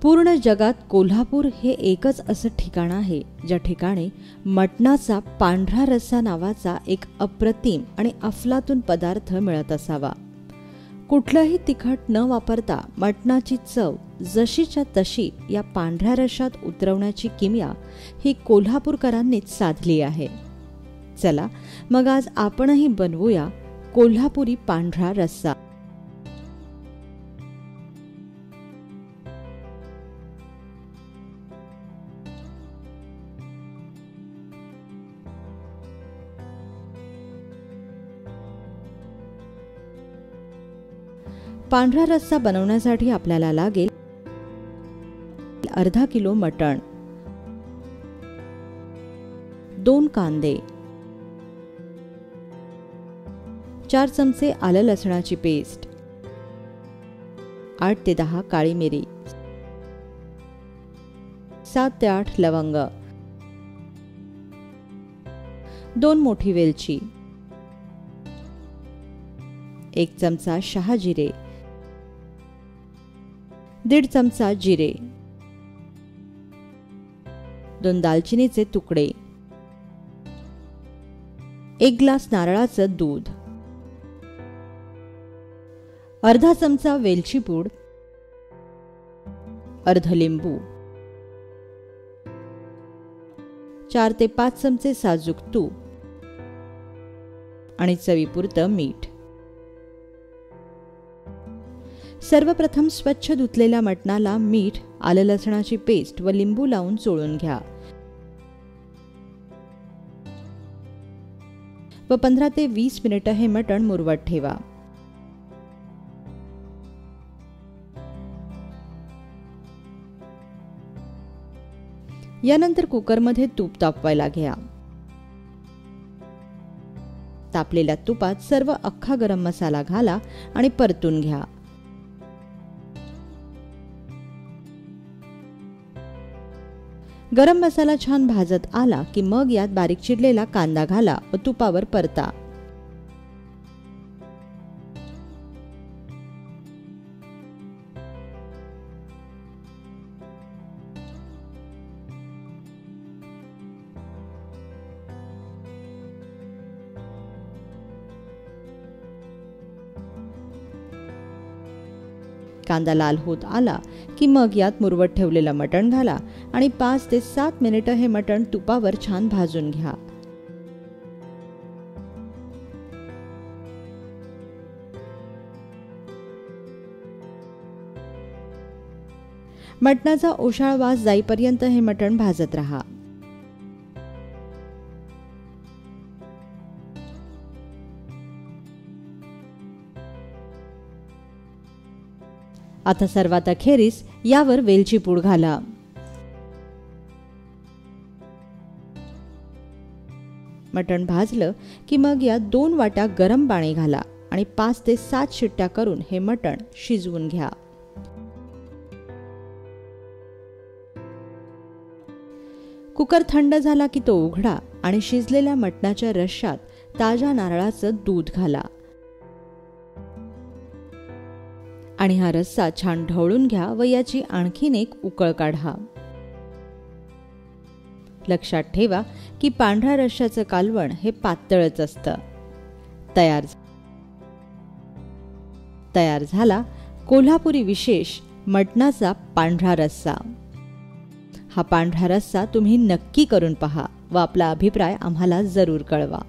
पूर्ण जगात कोल्हापूर हे एकच असं ठिकाण आहे ज्या ठिकाणी मटणाचा पांढरा रस्सा नावाचा एक अप्रतिम आणि अफलातून पदार्थ मिळत असावा। कुठलंही तिखट न वापरता मटणाची चव जशीच्या तशी या पांढऱ्या रश्श्यात उतरवण्याची किमया ही कोल्हापूरकरांनीच साधली आहे। चला मग आज आपणही बनवूया कोल्हापुरी पांढरा रस्सा। पांढरा रस्सा बनवण्यासाठी आपल्याला लागेल अर्धा किलो मटण, 2 कांदे, 4 चमचे आलं लसणाची पेस्ट, 8 ते 10 काळी मिरी, 7 ते 8 लवंग, 2 मोठी वेलची, 1 चमचा शहाजिरे, 1.5 चमचा जिरे, 2 दालचिनीचे तुकडे, 1 ग्लास नारळाचं दूध, अर्धा चमचा वेलची पूड, अर्ध लिंबू, 4 ते 5 चमचे साजूक तूप आणि चवीपुरतं मीठ। सर्वप्रथम स्वच्छ धुतलेल्या मटणाला मीठ, आलं लसणाची पेस्ट व लिंबू लावून चोळून घ्या व 15 ते 20 मिनिटे हे मटण मुरवत ठेवा। यानंतर कुकरमध्ये तूप तापवायला घ्या। तापलेल्या तुपात सर्व अख्खा गरम मसाला घाला आणि परतून घ्या। गरम मसाला छान भाजत आला की मग यात बारीक चिरलेला कांदा घाला व तुपावर परता। कांदा लाल होत आला की मग यात मुरवत ठेवलेलं मटण घाला आणि 5 ते 7 मिनिटे हे मटण तुपावर छान भाजून घ्या। मटणाचा ओशाळ वास जाईपर्यंत हे मटण भाजत राहा। आता सर्वात अखेरीस यावर वेलची पूड घाला। मटण भाजलं की मग यात 2 वाट्या गरम पाणी घाला आणि 5 ते 7 शिट्ट्या करून हे मटण शिजवून घ्या। कुकर थंड झाला की तो उघडा आणि शिजलेल्या मटणाच्या रश्श्यात ताज्या नारळाचं दूध घाला आणि हा रस्सा छान ढवळून घ्या व याची आणखीन एक उकळ काढा। लक्षात ठेवा की पांढऱ्या रश्श्याचं कालवण हे पातळच असतं। तयार झाला कोल्हापुरी विशेष मटणाचा पांढरा रस्सा। हा पांढरा रस्सा तुम्ही नक्की करून पहा व आपला अभिप्राय आम्हाला जरूर कळवा।